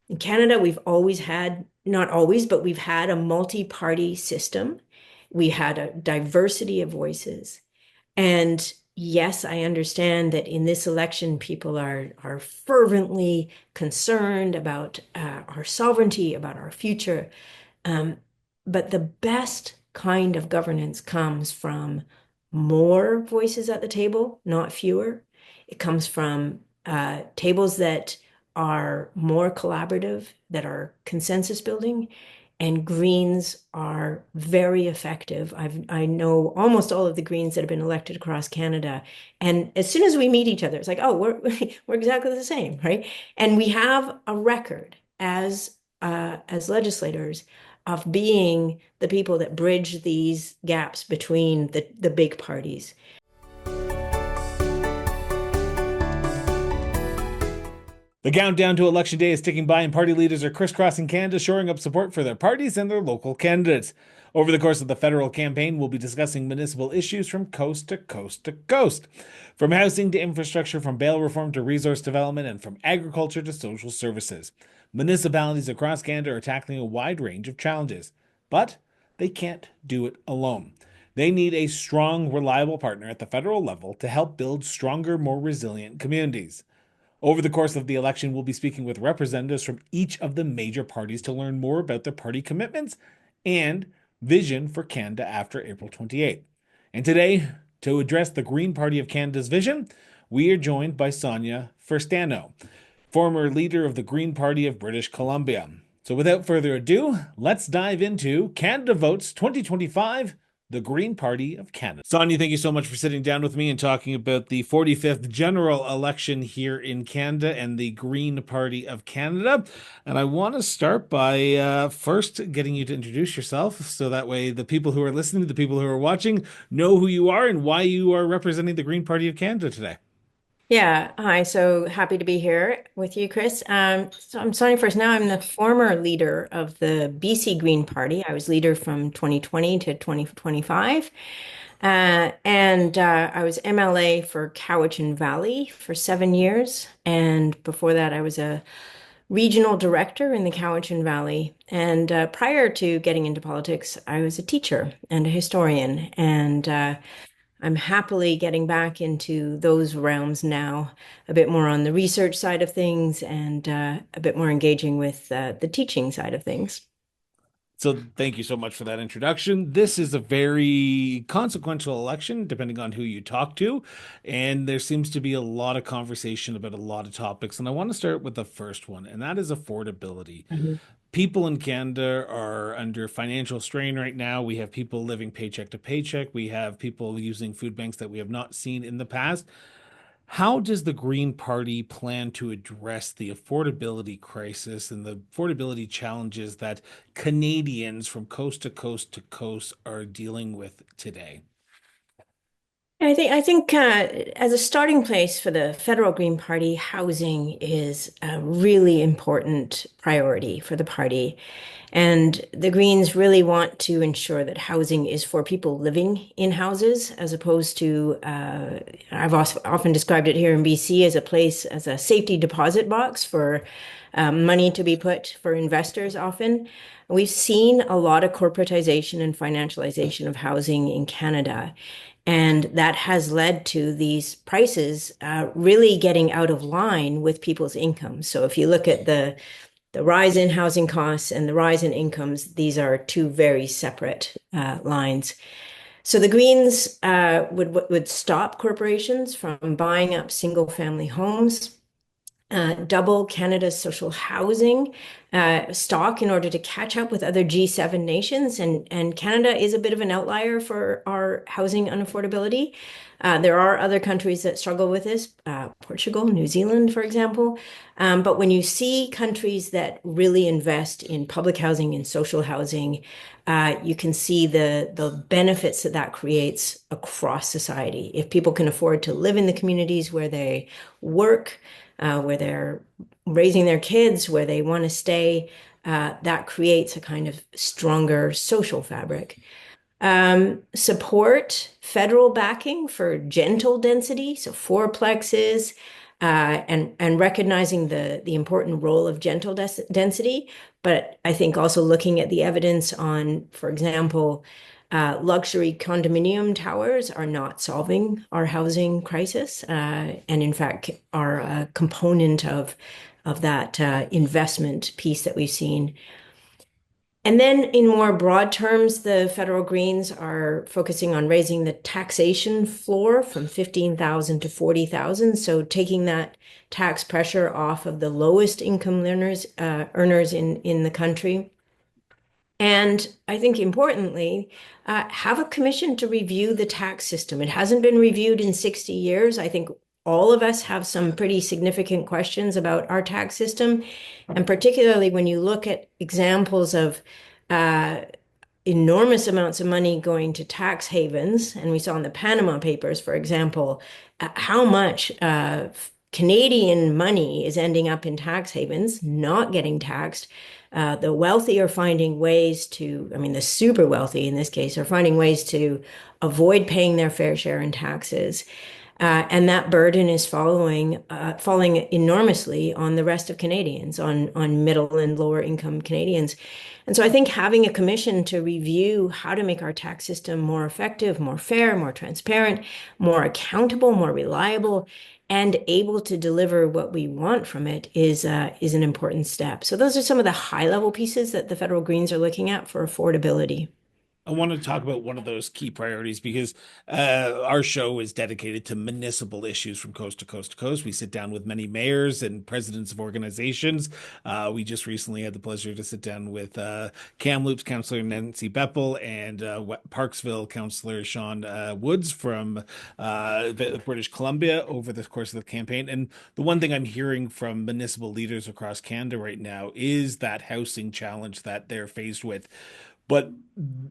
In Canada, we've always had, not always, but we've had a multi-party system. We had a diversity of voices. And yes, I understand that in this election, people are fervently concerned about our sovereignty, about our future. Um, but the best kind of governance comes from more voices at the table, not fewer. It comes from tables that are more collaborative, that are consensus building, and Greens are very effective. I know almost all of the Greens that have been elected across Canada, and as soon as we meet each other, it's like, oh, we're we're exactly the same, right? And we have a record as legislators of being the people that bridge these gaps between the big parties. The countdown to election day is ticking by, and party leaders are crisscrossing Canada, shoring up support for their parties and their local candidates. Over the course of the federal campaign, we'll be discussing municipal issues from coast to coast to coast. From housing to infrastructure, from bail reform to resource development, and from agriculture to social services. Municipalities across Canada are tackling a wide range of challenges, but they can't do it alone. They need a strong, reliable partner at the federal level to help build stronger, more resilient communities. Over the course of the election, we'll be speaking with representatives from each of the major parties to learn more about their party commitments and vision for Canada after April 28th. And today, to address the Green Party of Canada's vision, we are joined by Sonia Furstenau, former leader of the Green Party of British Columbia. So without further ado, let's dive into Canada Votes 2025, the Green Party of Canada. Sonia, thank you so much for sitting down with me and talking about the 45th general election here in Canada and the Green Party of Canada. And I want to start by first getting you to introduce yourself so that way the people who are listening, the people who are watching, know who you are and why you are representing the Green Party of Canada today. Yeah, hi. So happy to be here with you, Chris. So I'm Sonia first. Now I'm the former leader of the BC Green Party. I was leader from 2020 to 2025. And I was MLA for Cowichan Valley for 7 years. And before that, I was a regional director in the Cowichan Valley. And prior to getting into politics, I was a teacher and a historian. And I'm happily getting back into those realms now, a bit more on the research side of things and a bit more engaging with the teaching side of things. So thank you so much for that introduction. This is a very consequential election, depending on who you talk to, and there seems to be a lot of conversation about a lot of topics. And I want to start with the first one, and that is affordability. Mhm. People in Canada are under financial strain right now. We have people living paycheck to paycheck. We have people using food banks that we have not seen in the past. How does the Green Party plan to address the affordability crisis and the affordability challenges that Canadians from coast to coast to coast are dealing with today? I think as a starting place for the federal Green Party, housing is a really important priority for the party. And the Greens really want to ensure that housing is for people living in houses, as opposed to, I've also often described it here in BC as a place, as a safety deposit box for money to be put for investors often. We've seen a lot of corporatization and financialization of housing in Canada. And that has led to these prices really getting out of line with people's incomes. So if you look at the rise in housing costs and the rise in incomes, these are two very separate lines. So the Greens would stop corporations from buying up single family homes, double Canada's social housing stock in order to catch up with other G7 nations. And Canada is a bit of an outlier for our housing unaffordability. There are other countries that struggle with this, Portugal, New Zealand, for example. But when you see countries that really invest in public housing and social housing, you can see the benefits that that creates across society. If people can afford to live in the communities where they work, where they're raising their kids, where they want to stay, that creates a kind of stronger social fabric. Support federal backing for gentle density, so fourplexes, and recognizing the important role of gentle density. But I think also looking at the evidence on, for example, luxury condominium towers are not solving our housing crisis, and in fact are a component of that investment piece that we've seen. And then, in more broad terms, the federal Greens are focusing on raising the taxation floor from 15,000 to 40,000. So taking that tax pressure off of the lowest income earners in the country. And I think importantly, have a commission to review the tax system. It hasn't been reviewed in 60 years. I think all of us have some pretty significant questions about our tax system. And particularly when you look at examples of uh, enormous amounts of money going to tax havens, and we saw in the Panama Papers, for example, how much Canadian money is ending up in tax havens, not getting taxed. The wealthy are finding ways to, I mean, the super wealthy in this case are finding ways to avoid paying their fair share in taxes. And that burden is falling enormously on the rest of Canadians, on middle and lower income Canadians. And so I think having a commission to review how to make our tax system more effective, more fair, more transparent, more accountable, more reliable, and able to deliver what we want from it is an important step. So those are some of the high level pieces that the federal Greens are looking at for affordability. I want to talk about one of those key priorities because our show is dedicated to municipal issues from coast to coast to coast. We sit down with many mayors and presidents of organizations. We just recently had the pleasure to sit down with Kamloops Councillor Nancy Beppel and Parksville Councillor Sean Woods from British Columbia over the course of the campaign. And the one thing I'm hearing from municipal leaders across Canada right now is that housing challenge that they're faced with. But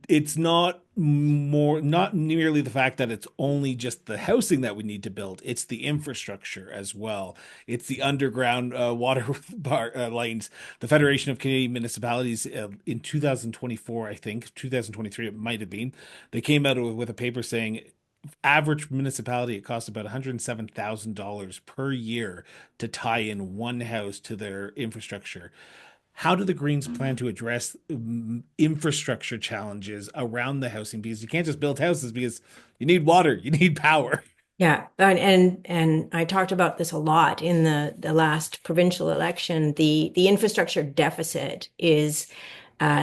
it's not nearly the fact that it's only just the housing that we need to build. It's the infrastructure as well. It's the underground water lines. The Federation of Canadian Municipalities in 2024, I think, 2023, it might have been, they came out with a paper saying average municipality, it costs about $107,000 per year to tie in one house to their infrastructure. How do the Greens plan to address infrastructure challenges around the housing? Because you can't just build houses because you need water, you need power. Yeah, and I talked about this a lot in the last provincial election. The infrastructure deficit is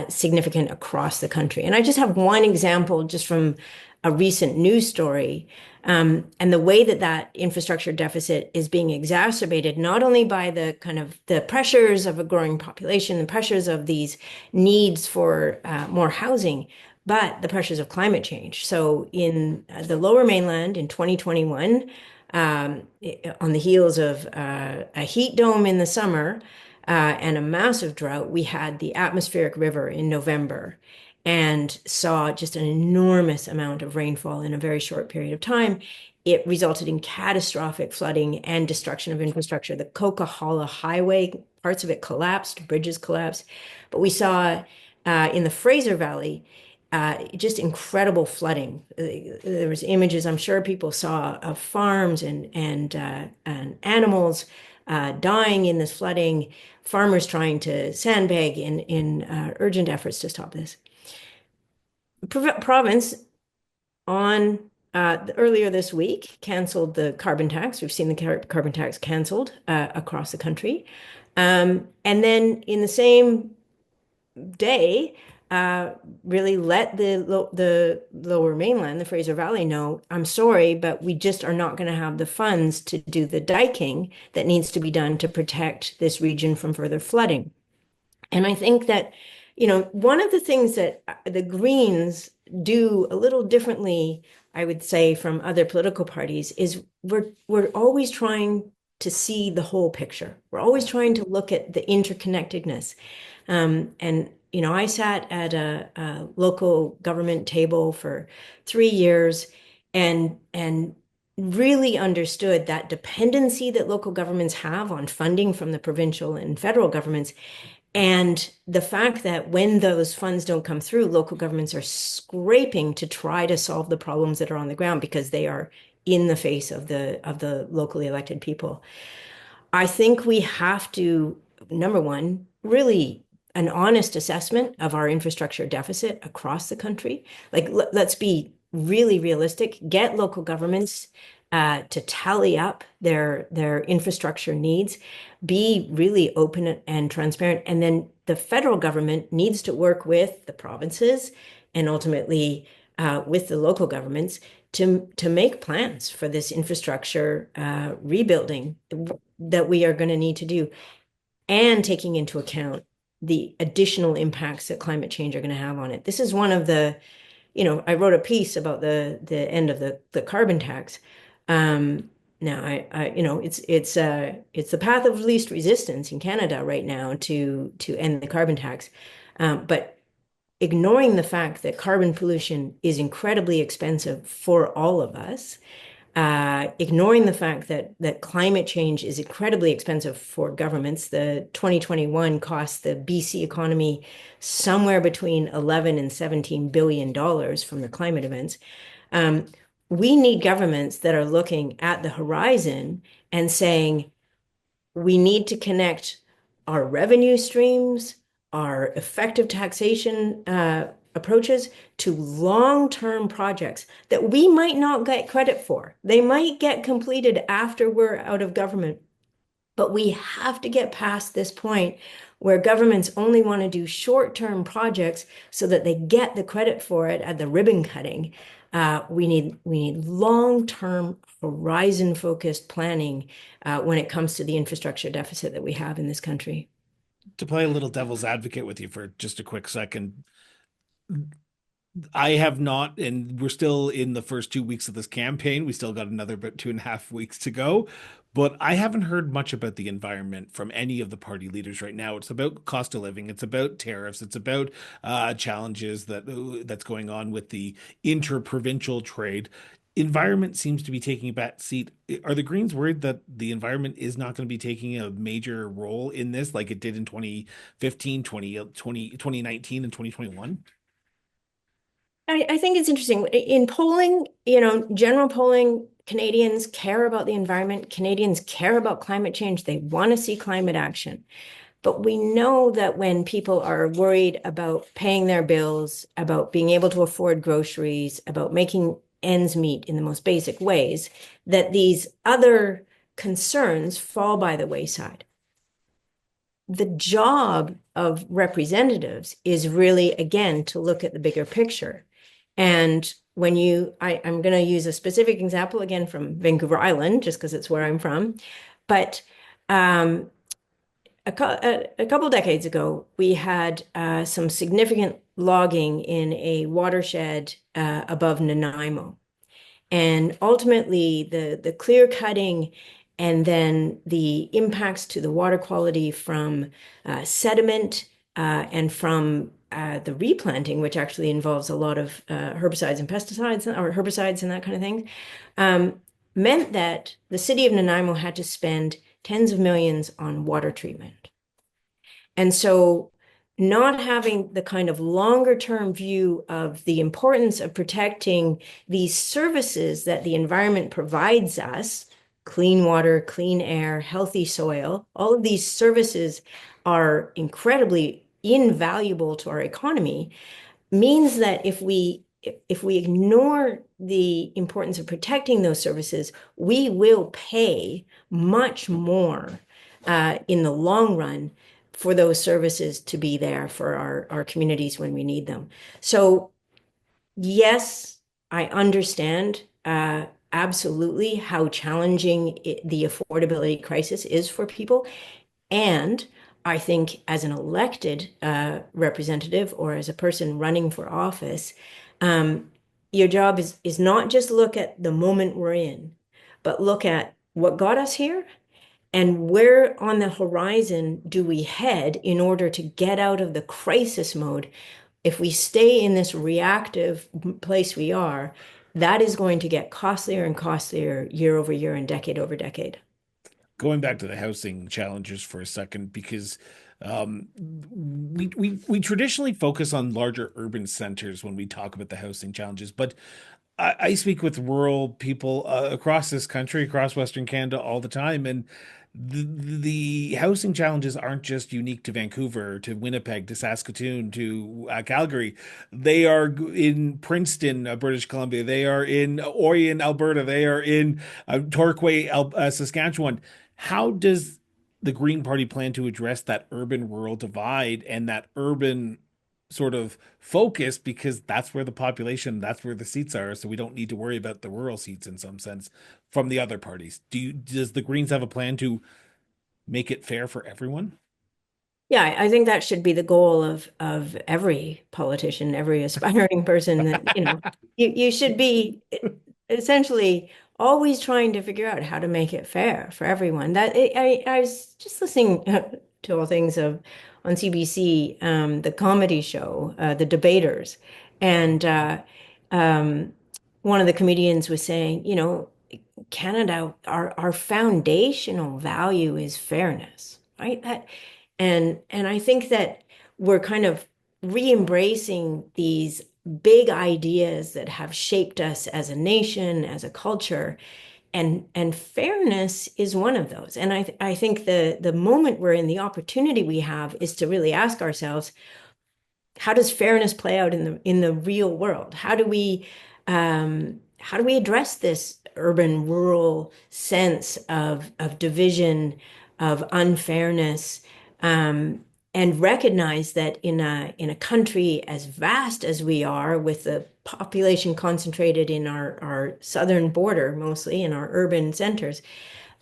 significant across the country. And I just have one example just from a recent news story. And the way that that infrastructure deficit is being exacerbated, not only by the kind of the pressures of a growing population, the pressures of these needs for more housing, but the pressures of climate change. So in the Lower Mainland in 2021, on the heels of a heat dome in the summer, and a massive drought, we had the atmospheric river in November and saw just an enormous amount of rainfall in a very short period of time. It resulted in catastrophic flooding and destruction of infrastructure. The Coquihalla Highway, parts of it collapsed, bridges collapsed. But we saw in the Fraser Valley just incredible flooding. There was images I'm sure people saw of farms and animals dying in this flooding, farmers trying to sandbag in urgent efforts to stop this. Province on earlier this week canceled the carbon tax. We've seen the carbon tax canceled across the country. And then in the same day, really let the Lower Mainland, the Fraser Valley, know, I'm sorry, but we just are not going to have the funds to do the diking that needs to be done to protect this region from further flooding. And I think that, one of the things that the Greens do a little differently, I would say, from other political parties is we're always trying to see the whole picture. We're always trying to look at the interconnectedness. And I sat at a local government table for 3 years and really understood that dependency that local governments have on funding from the provincial and federal governments, and the fact that when those funds don't come through, local governments are scraping to try to solve the problems that are on the ground because they are in the face of the locally elected people. I think we have to, number one, really an honest assessment of our infrastructure deficit across the country. Like, let's be really realistic, get local governments to tally up their infrastructure needs, be really open and transparent. And then the federal government needs to work with the provinces and ultimately with the local governments to make plans for this infrastructure rebuilding that we are going to need to do, and taking into account the additional impacts that climate change are going to have on it. This is one of the, I wrote a piece about the end of the carbon tax. Now it's the path of least resistance in Canada right now to end the carbon tax, but ignoring the fact that carbon pollution is incredibly expensive for all of us, ignoring the fact that climate change is incredibly expensive for governments. The 2021 cost the BC economy somewhere between 11 and $17 billion from the climate events. Um, we need governments that are looking at the horizon and saying, we need to connect our revenue streams, our effective taxation approaches to long-term projects that we might not get credit for. They might get completed after we're out of government, but we have to get past this point where governments only want to do short-term projects so that they get the credit for it at the ribbon cutting. We need long-term, horizon-focused planning when it comes to the infrastructure deficit that we have in this country. To play a little devil's advocate with you for just a quick second, I have not, and we're still in the first 2 weeks of this campaign. We still got another about 2.5 weeks to go, but I haven't heard much about the environment from any of the party leaders right now. It's about cost of living, it's about tariffs, it's about challenges that's going on with the interprovincial trade. Environment seems to be taking a back seat. Are the Greens worried that the environment is not going to be taking a major role in this, like it did in 2015, 2019, and 2021? I think it's interesting. In polling, general polling, Canadians care about the environment. Canadians care about climate change. They want to see climate action. But we know that when people are worried about paying their bills, about being able to afford groceries, about making ends meet in the most basic ways, that these other concerns fall by the wayside. The job of representatives is really, again, to look at the bigger picture. And I'm going to use a specific example again from Vancouver Island, just because it's where I'm from. But a couple decades ago, we had some significant logging in a watershed above Nanaimo. And ultimately, the clear cutting and then the impacts to the water quality from sediment and from the replanting, which actually involves a lot of herbicides and pesticides or herbicides and that kind of thing, meant that the city of Nanaimo had to spend tens of millions on water treatment. And so not having the kind of longer term view of the importance of protecting these services that the environment provides us, clean water, clean air, healthy soil, all of these services are incredibly invaluable to our economy, means that if we ignore the importance of protecting those services, we will pay much more in the long run for those services to be there for our communities when we need them. So yes, I understand absolutely how challenging the affordability crisis is for people. And I think as an elected representative or as a person running for office, your job is not just look at the moment we're in, but look at what got us here and where on the horizon do we head in order to get out of the crisis mode. If we stay in this reactive place we are, that is going to get costlier and costlier year over year and decade over decade. Going back to the housing challenges for a second, because we traditionally focus on larger urban centers when we talk about the housing challenges, but I speak with rural people across this country, across Western Canada all the time, and the housing challenges aren't just unique to Vancouver, to Winnipeg, to Saskatoon, to Calgary. They are in Princeton, British Columbia. They are in Orion, Alberta. They are in Torquay, Saskatchewan. How does the Green Party plan to address that urban-rural divide and that urban sort of focus, because that's where the population, that's where the seats are. So we don't need to worry about the rural seats in some sense from the other parties. Does the Greens have a plan to make it fair for everyone? Yeah, I think that should be the goal of every politician, every aspiring person that, you should be essentially always trying to figure out how to make it fair for everyone. I was just listening to all things of on CBC, the comedy show, The Debaters, and um, one of the comedians was saying, Canada, our foundational value is fairness, right? And I think that we're kind of re-embracing these big ideas that have shaped us as a nation, as a culture, and fairness is one of those. And I think the moment we're in, the opportunity we have is to really ask ourselves, how does fairness play out in the real world? How do we address this urban rural sense of division, of unfairness, um, and recognize that in a country as vast as we are, with the population concentrated in our southern border, mostly in our urban centers,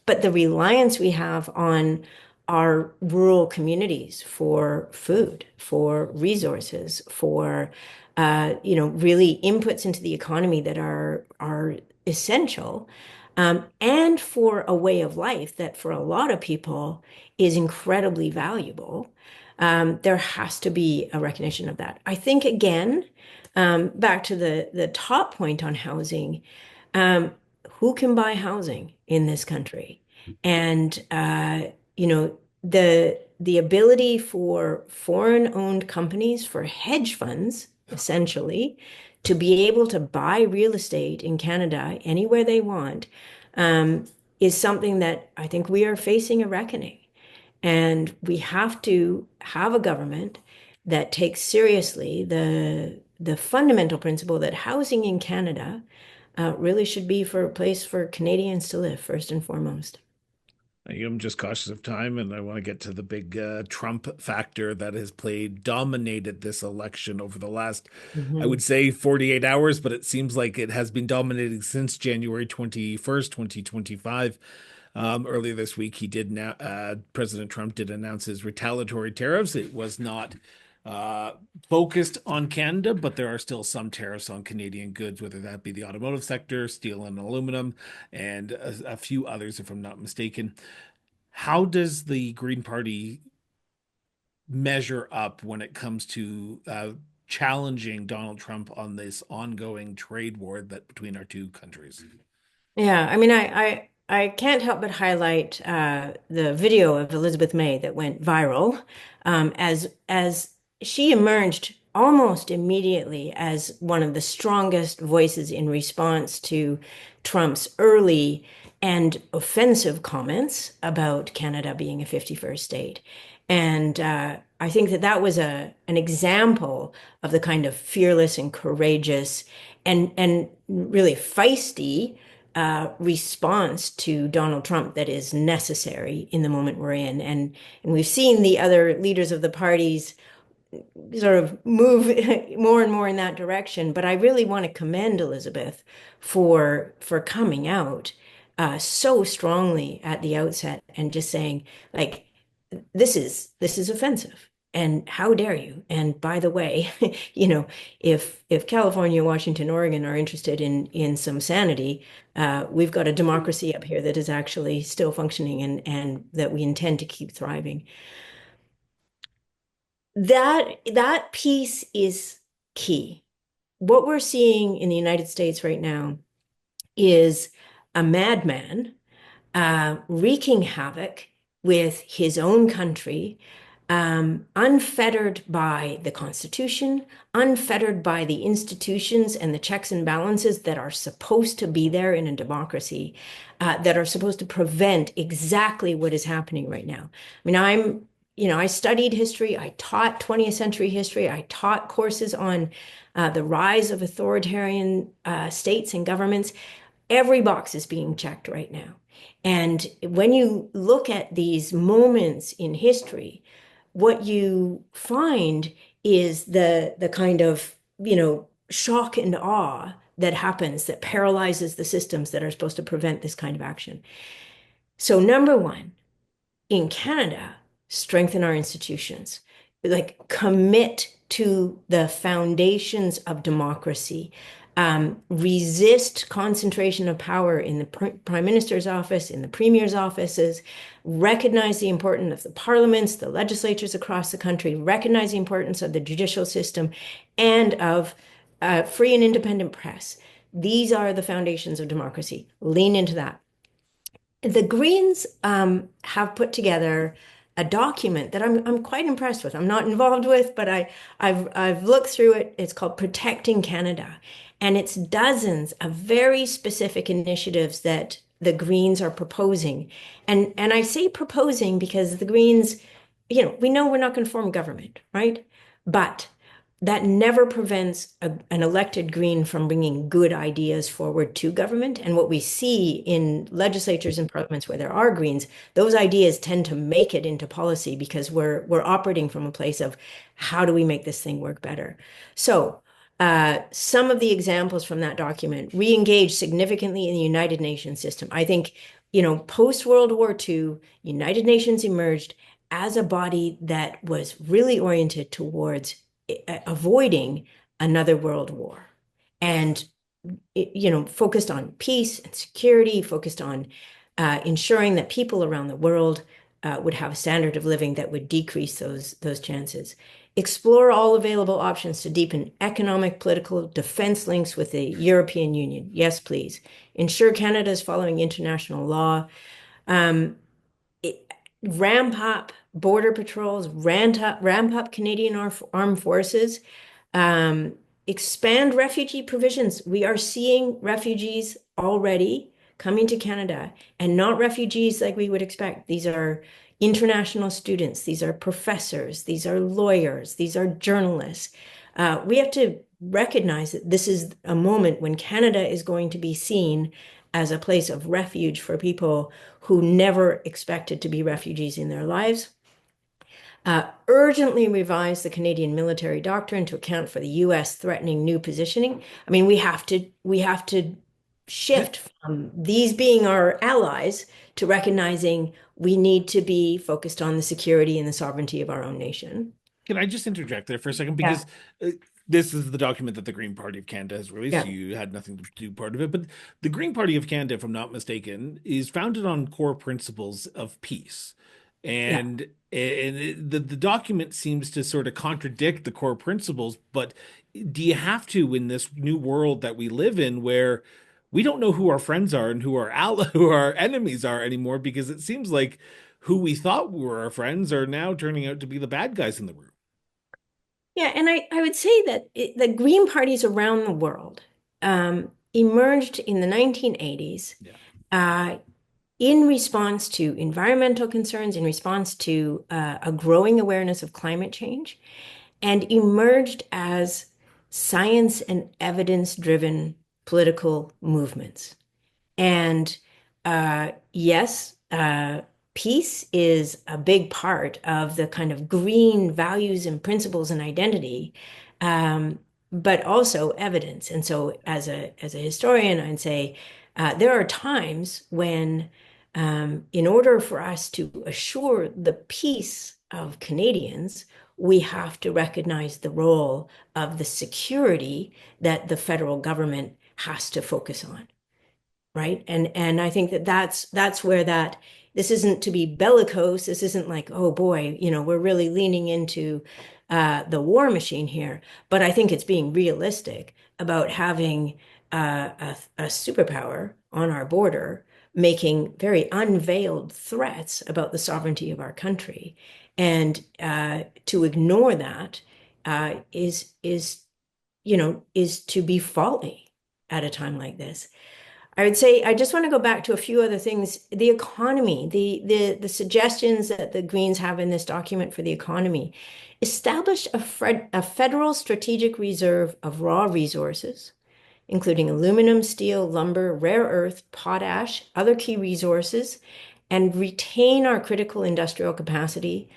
but the reliance we have on our rural communities for food, for resources, for really inputs into the economy that are essential, and for a way of life that for a lot of people is incredibly valuable. There has to be a recognition of that. I think again, back to the top point on housing. Um, who can buy housing in this country? And the ability for foreign-owned companies, for hedge funds, essentially, to be able to buy real estate in Canada anywhere they want, um, is something that I think we are facing a reckoning. And we have to have a government that takes seriously the fundamental principle that housing in Canada really should be for a place for Canadians to live, first and foremost. I'm just cautious of time, and I want to get to the big Trump factor that has dominated this election over the last, I Mhm. would say, 48 hours, but it seems like it has been dominating since January 21st, 2025. Earlier this week, President Trump did announce his retaliatory tariffs. It was not uh, focused on Canada, but there are still some tariffs on Canadian goods, whether that be the automotive sector, steel and aluminum, and a few others, if I'm not mistaken. How does the Green Party measure up when it comes to challenging Donald Trump on this ongoing trade war that between our two countries? Yeah, I mean, I can't help but highlight the video of Elizabeth May that went viral, as she emerged almost immediately as one of the strongest voices in response to Trump's early and offensive comments about Canada being a 51st state. And I think that that was an example of the kind of fearless and courageous and really feisty response to Donald Trump that is necessary in the moment we're in. And we've seen the other leaders of the parties sort of move more and more in that direction. But I really want to commend Elizabeth for coming out so strongly at the outset and just saying, like, this is offensive. And how dare you? And by the way, if California, Washington, Oregon are interested in some sanity, we've got a democracy up here that is actually still functioning and that we intend to keep thriving. That piece is key. What we're seeing in the United States right now is a madman wreaking havoc with his own country, unfettered by the Constitution, unfettered by the institutions and the checks and balances that are supposed to be there in a democracy, that are supposed to prevent exactly what is happening right now. I mean, I studied history, I taught 20th century history, I taught courses on the rise of authoritarian states and governments. Every box is being checked right now. And when you look at these moments in history, what you find is the kind of, shock and awe that happens that paralyzes the systems that are supposed to prevent this kind of action. So, number one, in Canada, strengthen our institutions, like commit to the foundations of democracy, resist concentration of power in the prime minister's office, in the premier's offices, recognize the importance of the parliaments, the legislatures across the country, recognize the importance of the judicial system and of free and independent press. These are the foundations of democracy. Lean into that. The Greens have put together a document that I'm quite impressed with. I'm not involved with, but I've looked through it. It's called Protecting Canada, and it's dozens of very specific initiatives that the Greens are proposing. And I say proposing because the Greens, we know we're not going to form government, right? But that never prevents an elected Green from bringing good ideas forward to government. And what we see in legislatures and parliaments where there are Greens, those ideas tend to make it into policy because we're operating from a place of how do we make this thing work better? So some of the examples from that document re-engage significantly in the United Nations system. I think, post-World War II, United Nations emerged as a body that was really oriented towards avoiding another world war and focused on peace and security, focused on ensuring that people around the world would have a standard of living that would decrease those chances. Explore all available options to deepen economic, political, defense links with the European Union. Yes, please. Ensure Canada is following international law. Um, Ramp up border patrols, ramp up Canadian armed forces, um, expand refugee provisions. We are seeing refugees already coming to Canada, and not refugees like we would expect. These are international students, these are professors, these are lawyers, these are journalists. We have to recognize that this is a moment when Canada is going to be seen as a place of refuge for people who never expected to be refugees in their lives. Urgently revise the Canadian military doctrine to account for the U.S. threatening new positioning. I mean, we have to shift from these being our allies to recognizing we need to be focused on the security and the sovereignty of our own nation. Can I just interject there for a second? Yeah, Because this is the document that the Green Party of Canada has released. yeah, You had nothing to do part of it, but the Green Party of Canada, if I'm not mistaken, is founded on core principles of peace. yeah. The document seems to sort of contradict the core principles, but do you have to in this new world that we live in where we don't know who our friends are and who our enemies are anymore because it seems like who we thought were our friends are now turning out to be the bad guys in the room. Yeah, and I would say that the Green parties around the world emerged in the 1980s Yeah. uh, in response to environmental concerns, in response to a growing awareness of climate change, and emerged as science and evidence-driven political movements. And yes, peace is a big part of the kind of green values and principles and identity, um, but also evidence. And so, as a historian, I'd say there are times when, in order for us to assure the peace of Canadians, we have to recognize the role of the security that the federal government has to focus on, right? And I think that that's where that this isn't to be bellicose. This isn't like, oh boy, we're really leaning into the war machine here. But I think it's being realistic about having a superpower on our border making very unveiled threats about the sovereignty of our country. And to ignore that is to be folly at a time like this. I would say I just want to go back to a few other things. The economy, the suggestions that the Greens have in this document for the economy, establish a federal strategic reserve of raw resources, including aluminum, steel, lumber, rare earth, potash, other key resources, and retain our critical industrial capacity.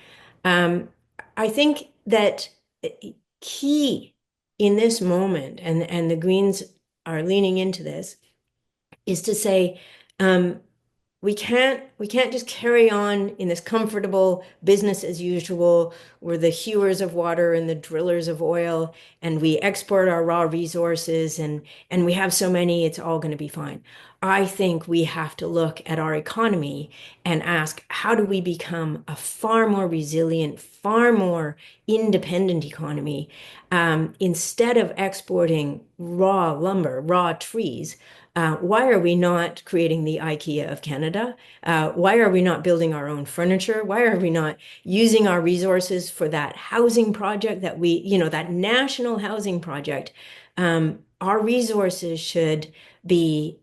Um, I think that key in this moment, and the Greens are leaning into this, is to say, um, we can't just carry on in this comfortable business as usual. We're the hewers of water and the drillers of oil, and we export our raw resources, and we have so many, it's all going to be fine. I think we have to look at our economy and ask, how do we become a far more resilient, far more independent economy, instead of exporting raw lumber, raw trees? Why are we not creating the IKEA of Canada? Why are we not building our own furniture? Why are we not using our resources for that housing project that national housing project? Our resources should be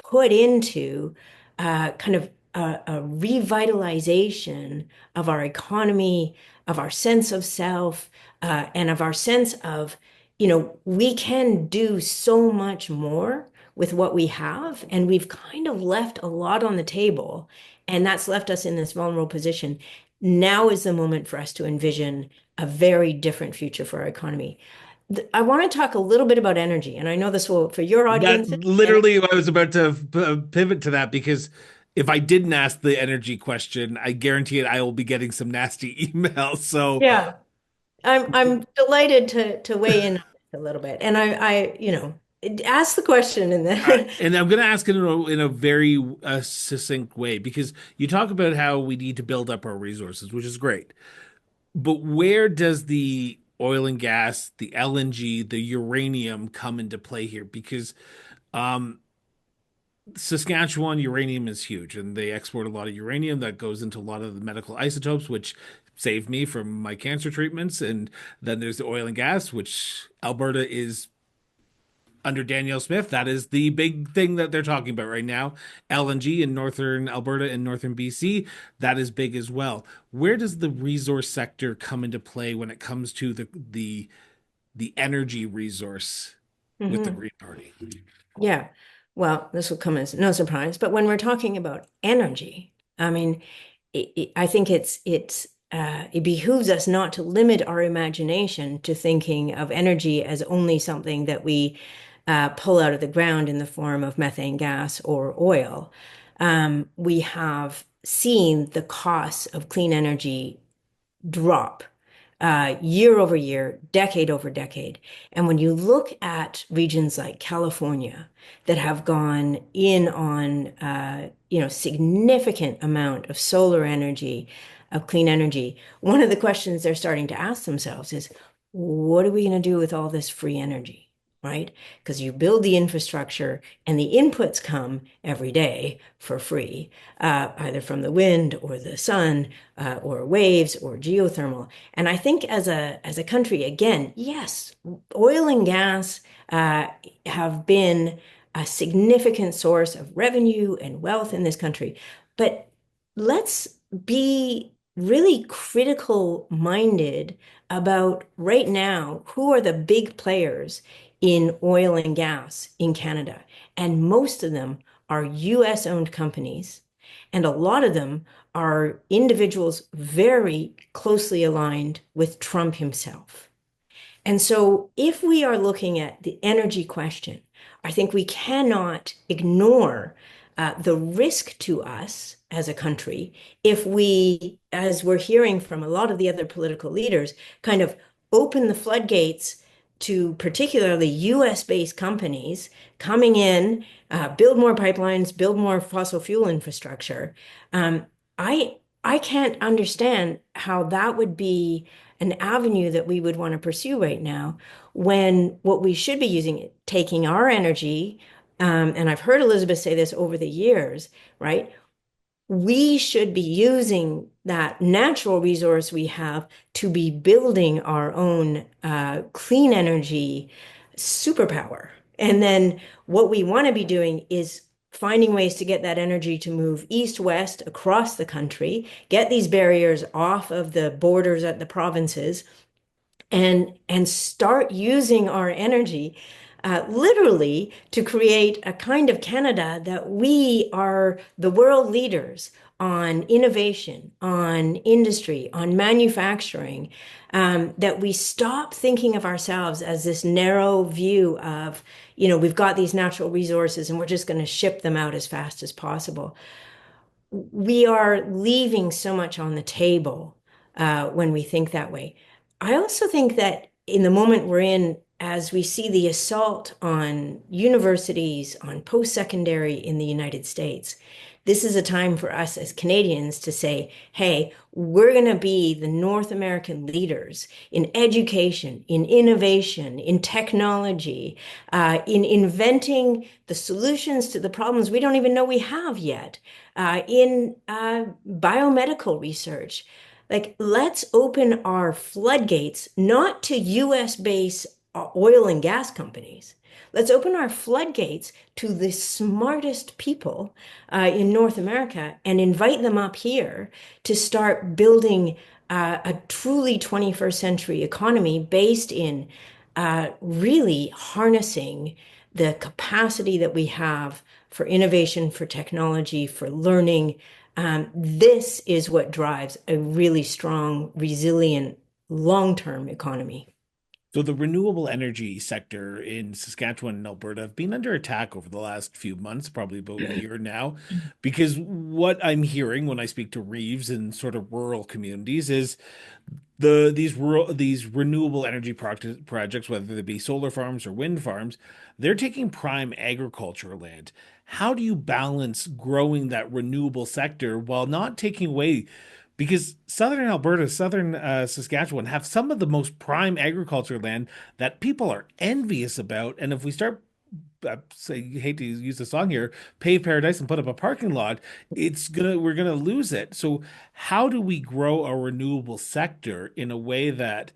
put into kind of a revitalization of our economy, of our sense of self, and of our sense of, we can do so much more with what we have, and we've kind of left a lot on the table, and that's left us in this vulnerable position. Now is the moment for us to envision a very different future for our economy. I want to talk a little bit about energy, and I know this will, for your That audiences, and literally, I was about to pivot to that because if I didn't ask the energy question, I guarantee it, I will be getting some nasty emails. So, yeah, I'm delighted to weigh in on this a little bit, and I ask the question, and then and I'm going to ask it in a very succinct way because you talk about how we need to build up our resources, which is great. But where does the oil and gas, the LNG, the uranium come into play here? Because um, Saskatchewan uranium is huge, and they export a lot of uranium that goes into a lot of the medical isotopes, which saved me from my cancer treatments. And then there's the oil and gas, which Alberta is under Danielle Smith. That is the big thing that they're talking about right now. LNG in northern Alberta and northern BC, that is big as well. Where does the resource sector come into play when it comes to the energy resource with the Mhm. Green Party? Yeah. Well, this will come as no surprise, but when we're talking about energy, I mean, I think it behooves us not to limit our imagination to thinking of energy as only something that we pull out of the ground in the form of methane gas or oil. We have seen the costs of clean energy drop year over year, decade over decade. And when you look at regions like California that have gone in on significant amount of solar energy, of clean energy, one of the questions they're starting to ask themselves is, what are we going to do with all this free energy? Right? Because you build the infrastructure and the inputs come every day for free, either from the wind or the sun, or waves or geothermal. And I think as a country, again, yes, oil and gas have been a significant source of revenue and wealth in this country. But let's be really critical minded about right now, who are the big players in oil and gas in Canada. And most of them are US owned companies. And a lot of them are individuals very closely aligned with Trump himself. And so, if we are looking at the energy question, I think we cannot ignore the risk to us as a country if we, as we're hearing from a lot of the other political leaders, kind of open the floodgates to particularly US-based companies coming in, build more pipelines, build more fossil fuel infrastructure. Um, I I can't understand how that would be an avenue that we would want to pursue right now when what we should be using, taking our energy, and I've heard Elizabeth say this over the years, right? we should be using that natural resource we have to be building our own clean energy superpower. And then what we want to be doing is finding ways to get that energy to move east west across the country, get these barriers off of the borders at the provinces, and start using our energy literally to create a kind of Canada that we are the world leaders on innovation, on industry, on manufacturing, that we stop thinking of ourselves as this narrow view of, we've got these natural resources and we're just going to ship them out as fast as possible. We are leaving so much on the table when we think that way. I also think that in the moment we're in, as we see the assault on universities, on post-secondary in the United States, this is a time for us as Canadians to say, hey, we're going to be the North American leaders in education, in innovation, in technology, in inventing the solutions to the problems we don't even know we have yet, in biomedical research. Like, let's open our floodgates, not to US based oil and gas companies. Let's open our floodgates to the smartest people in North America and invite them up here to start building a truly 21st century economy based in really harnessing the capacity that we have for innovation, for technology, for learning. This is what drives a really strong, resilient, long-term economy. So the renewable energy sector in Saskatchewan and Alberta have been under attack over the last few months, probably about a year now, because what I'm hearing when I speak to Reeves in sort of rural communities is these renewable energy projects, whether they be solar farms or wind farms, they're taking prime agricultural land. How do you balance growing that renewable sector while not taking away? Because southern Alberta, southern Saskatchewan have some of the most prime agriculture land that people are envious about. And if we start, say, you hate to use the song here, pave paradise and put up a parking lot, we're gonna lose it. So how do we grow a renewable sector in a way that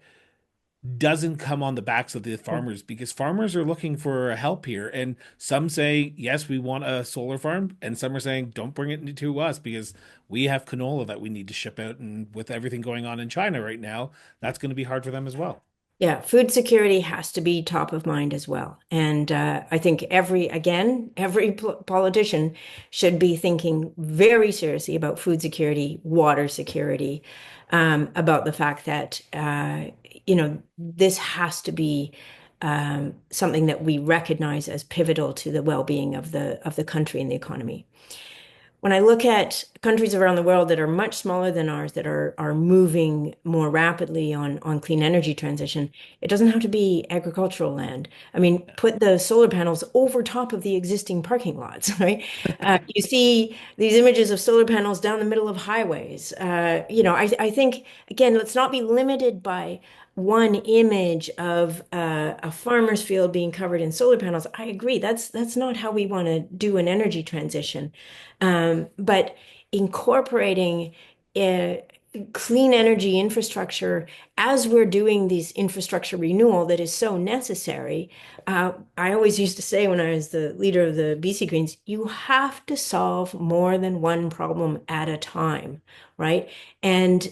doesn't come on the backs of the farmers? Because farmers are looking for help here, and some say yes, we want a solar farm, and some are saying don't bring it to us because we have canola that we need to ship out, and with everything going on in China right now, that's going to be hard for them as well. Yeah, food security has to be top of mind as well. And I think every politician should be thinking very seriously about food security, water security, about the fact that, this has to be something that we recognize as pivotal to the well-being of the country and the economy. When I look at countries around the world that are much smaller than ours, that are moving more rapidly on clean energy transition, it doesn't have to be agricultural land. I mean, put the solar panels over top of the existing parking lots, right? You see these images of solar panels down the middle of highways. I think, again, let's not be limited by one image of a farmer's field being covered in solar panels. I agree. That's not how we want to do an energy transition. But incorporating uh, clean energy infrastructure as we're doing this infrastructure renewal that is so necessary. I always used to say when I was the leader of the BC Greens, you have to solve more than one problem at a time, right? And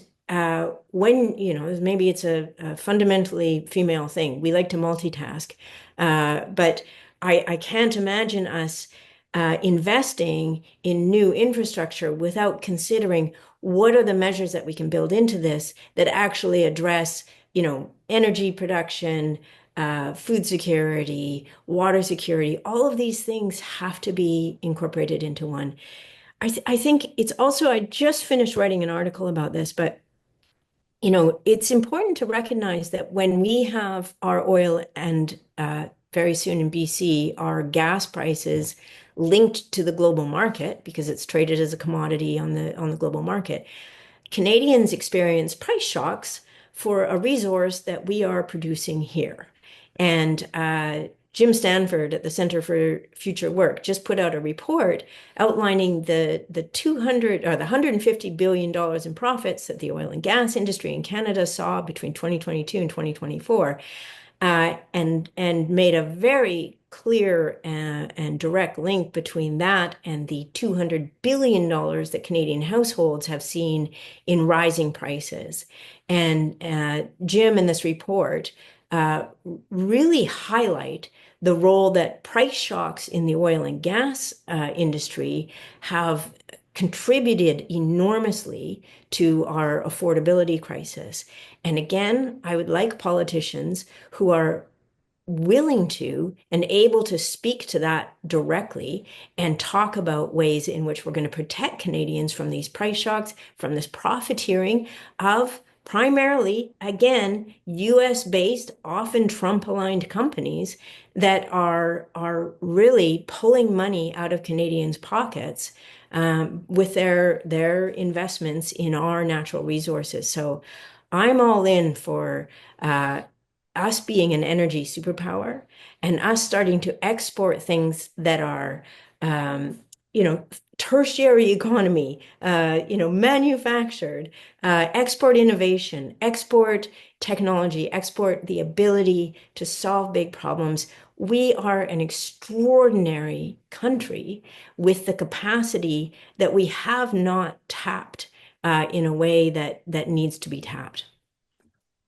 when, maybe it's a fundamentally female thing. We like to multitask, but I can't imagine us investing in new infrastructure without considering what are the measures that we can build into this that actually address, energy production, food security, water security. All of these things have to be incorporated into one. I think it's also, I just finished writing an article about this, but it's important to recognize that when we have our oil and very soon in BC, our gas prices linked to the global market because it's traded as a commodity on the global market, Canadians experience price shocks for a resource that we are producing here. And Jim Stanford at the Center for Future Work just put out a report outlining the 200 or the $150 billion in profits that the oil and gas industry in Canada saw between 2022 and 2024, and made a very clear and direct link between that and the $200 billion that Canadian households have seen in rising prices. And Jim in this report really highlight the role that price shocks in the oil and gas industry have contributed enormously to our affordability crisis. And again, I would like politicians who are willing to and able to speak to that directly and talk about ways in which we're going to protect Canadians from these price shocks, from this profiteering of primarily, again, US based, often Trump aligned companies that are really pulling money out of Canadians' pockets with their investments in our natural resources. So I'm all in for us being an energy superpower and us starting to export things that are, um, you know, tertiary economy, manufactured, export innovation, export technology, export the ability to solve big problems. We are an extraordinary country with the capacity that we have not tapped in a way that needs to be tapped.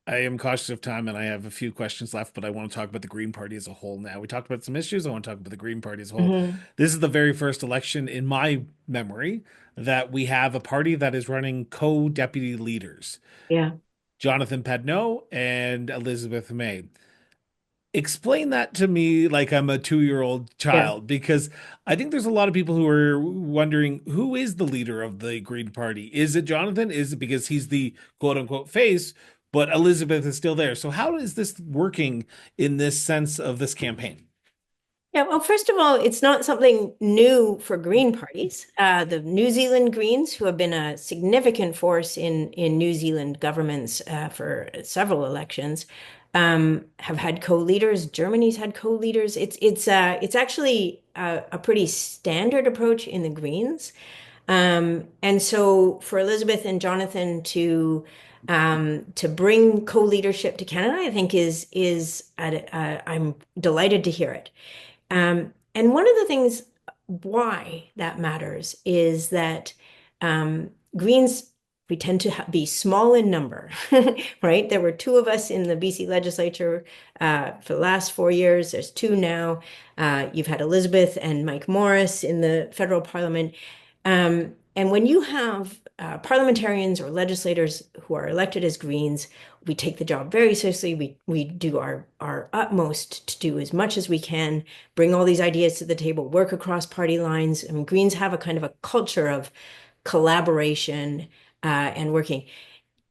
I am cautious of time and I have a few questions left, but I want to talk about the Green Party as a whole now. We talked about some issues. I want to talk about the Green Party as a whole. Mhm. This is the very first election in my memory that we have a party that is running co-deputy leaders, Yeah, Jonathan Pedneau and Elizabeth May. Explain that to me like I'm a 2-year-old yeah. child, because I think there's a lot of people who are wondering who is the leader of the Green Party? Is it Jonathan? Is it because he's the quote unquote face, but Elizabeth is still there? So how is this working in this sense of this campaign? Yeah, well, first of all, it's not something new for Green parties. The New Zealand Greens, who have been a significant force in New Zealand governments for several elections, have had co-leaders. Germany's had co-leaders. It's actually a pretty standard approach in the Greens. And so for Elizabeth and Jonathan to bring co-leadership to Canada, I think I'm delighted to hear it. And one of the things why that matters is that Greens, we tend to be small in number, right? There were two of us in the BC legislature for the last 4 years. There's two now. You've had Elizabeth and Mike Morris in the federal parliament. And when you have parliamentarians or legislators who are elected as Greens, we take the job very seriously. We do our utmost to do as much as we can, bring all these ideas to the table, work across party lines. I mean, Greens have a kind of a culture of collaboration and working.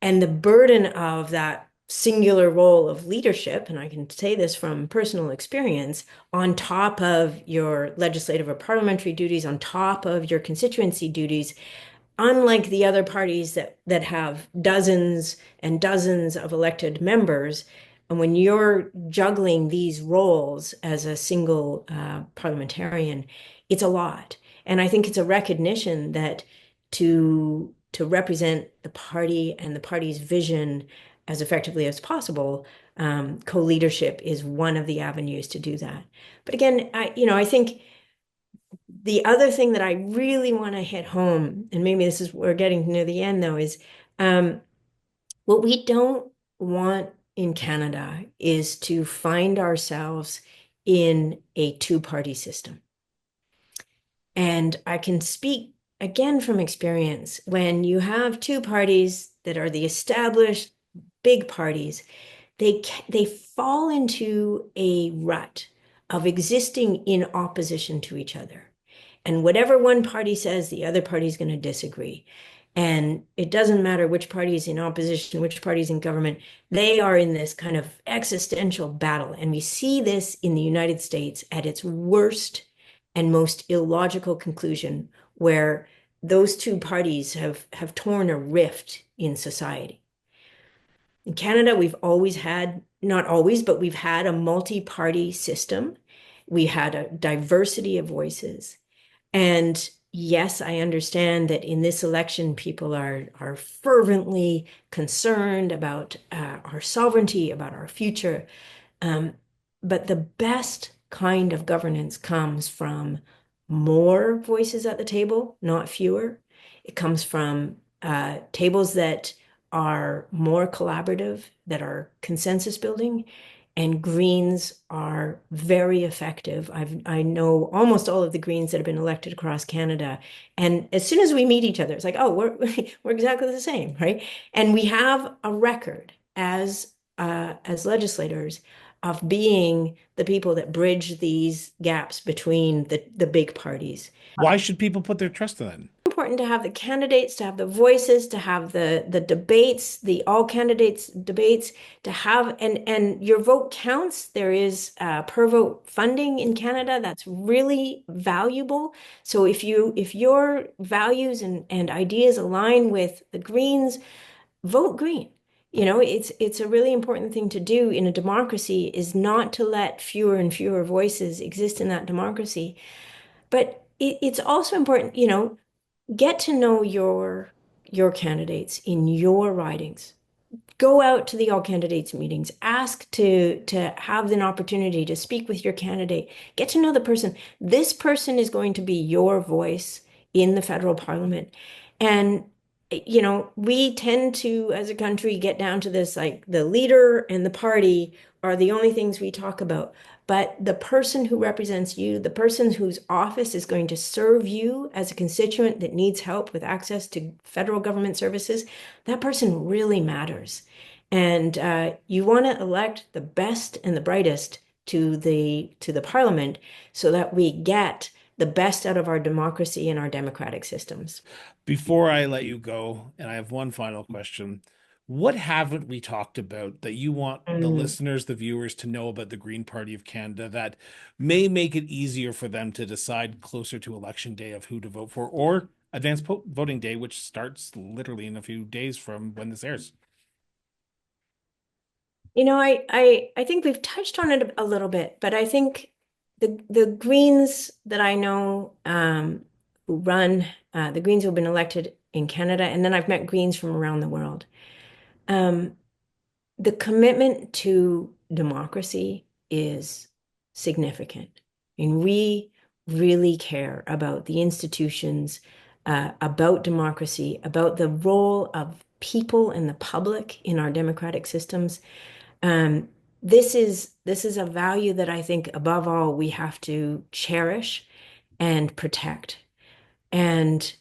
And the burden of that singular role of leadership, and I can say this from personal experience, on top of your legislative or parliamentary duties, on top of your constituency duties, unlike the other parties that have dozens and dozens of elected members, and when you're juggling these roles as a single parliamentarian, it's a lot. And I think it's a recognition that to represent the party and the party's vision as effectively as possible, co-leadership is one of the avenues to do that. But again, I think the other thing that I really want to hit home, and maybe this is we're getting near the end though, is what we don't want in Canada is to find ourselves in a two-party system. And I can speak again from experience when you have two parties that are the established big parties, they fall into a rut of existing in opposition to each other. And whatever one party says, the other party is going to disagree. And it doesn't matter which party is in opposition, which party is in government. They are in this kind of existential battle. And we see this in the United States at its worst and most illogical conclusion, where those two parties have torn a rift in society. In Canada, we've always had, not always, but we've had a multi-party system. We had a diversity of voices. And yes, I understand that in this election, people are fervently concerned about our sovereignty, about our future. Um, but the best kind of governance comes from more voices at the table, not fewer. It comes from tables that are more collaborative, that are consensus building, and Greens are very effective. I know almost all of the Greens that have been elected across Canada, and as soon as we meet each other, it's like, oh, we're exactly the same, right? And we have a record as legislators of being the people that bridge these gaps between the big parties. Why should people put their trust in that? Important to have the candidates, to have the voices, to have the debates, the all candidates debates, to have and your vote counts. There is per vote funding in Canada that's really valuable. So if your values and ideas align with the Greens, vote Green. You know, it's a really important thing to do in a democracy is not to let fewer and fewer voices exist in that democracy. But it's also important, get to know your candidates in your ridings. Go out to the all candidates meetings. Ask to have an opportunity to speak with your candidate. Get to know the person. This person is going to be your voice in the federal parliament. And we tend to, as a country, get down to this like the leader and the party are the only things we talk about. But the person who represents you, the person whose office is going to serve you as a constituent that needs help with access to federal government services, that person really matters. And you want to elect the best and the brightest to the parliament so that we get the best out of our democracy and our democratic systems. Before I let you go, and I have one final question, what haven't we talked about that you want the Mm. listeners, the viewers to know about the Green Party of Canada that may make it easier for them to decide closer to election day of who to vote for or advanced voting day, which starts literally in a few days from when this airs? I think we've touched on it a little bit, but I think the Greens that I know who run the Greens who have been elected in Canada, and then I've met Greens from around the world. Um, the commitment to democracy is significant. And we really care about the institutions, about democracy, about the role of people and the public in our democratic systems. Um, this is a value that I think above all we have to cherish and protect. And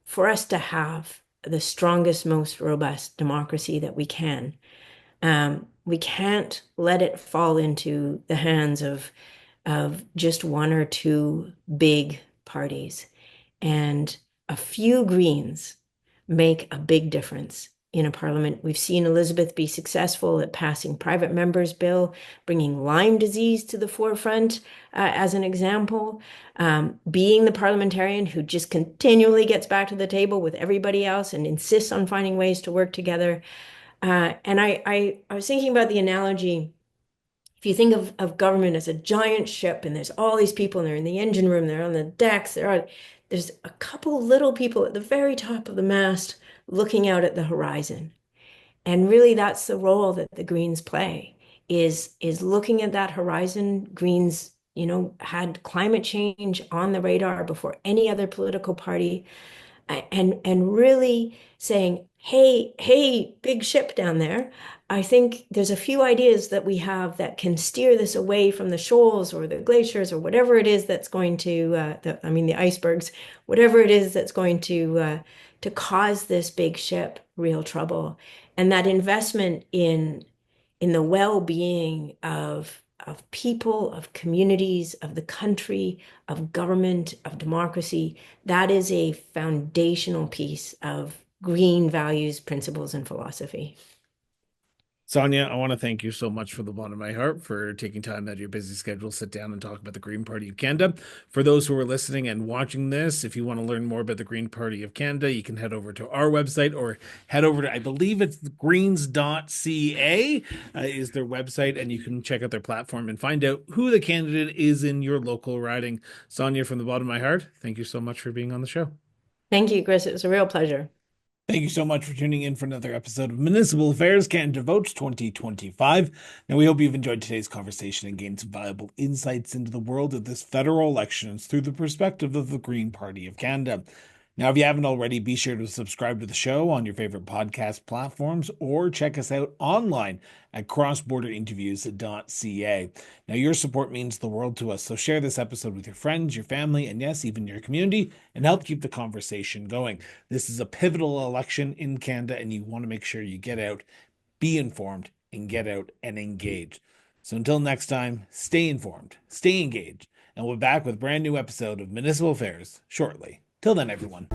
for us to have the strongest, most robust democracy that we can, we can't let it fall into the hands of just one or two big parties. And a few Greens make a big difference in a parliament. We've seen Elizabeth be successful at passing private members' bill, bringing Lyme disease to the forefront as an example, being the parliamentarian who just continually gets back to the table with everybody else and insists on finding ways to work together. And I was thinking about the analogy. If you think of government as a giant ship and there's all these people and they're in the engine room, they're on the decks, there's a couple little people at the very top of the mast looking out at the horizon. And really that's the role that the Greens play is looking at that horizon. Greens, had climate change on the radar before any other political party and really saying, hey, big ship down there. I think there's a few ideas that we have that can steer this away from the shoals or the glaciers or whatever it is that's going to, the icebergs, whatever it is that's going to cause this big ship real trouble. And that investment in the well-being of people, of communities, of the country, of government, of democracy, that is a foundational piece of green values, principles, and philosophy. Sonia, I want to thank you so much from the bottom of my heart for taking time out of your busy schedule, sit down and talk about the Green Party of Canada. For those who are listening and watching this, if you want to learn more about the Green Party of Canada, you can head over to our website or head over to, I believe it's greens.ca is their website, and you can check out their platform and find out who the candidate is in your local riding. Sonia, from the bottom of my heart, thank you so much for being on the show. Thank you, Chris. It was a real pleasure. Thank you so much for tuning in for another episode of Municipal Affairs Canada Votes 2025. Now, we hope you've enjoyed today's conversation and gained some valuable insights into the world of this federal elections through the perspective of the Green Party of Canada. Now, if you haven't already, be sure to subscribe to the show on your favorite podcast platforms or check us out online at crossborderinterviews.ca. Now, your support means the world to us, so share this episode with your friends, your family, and yes, even your community, and help keep the conversation going. This is a pivotal election in Canada, and you want to make sure you get out, be informed, and get out and engage. So until next time, stay informed, stay engaged, and we'll be back with a brand new episode of Municipal Affairs shortly. Till then, everyone.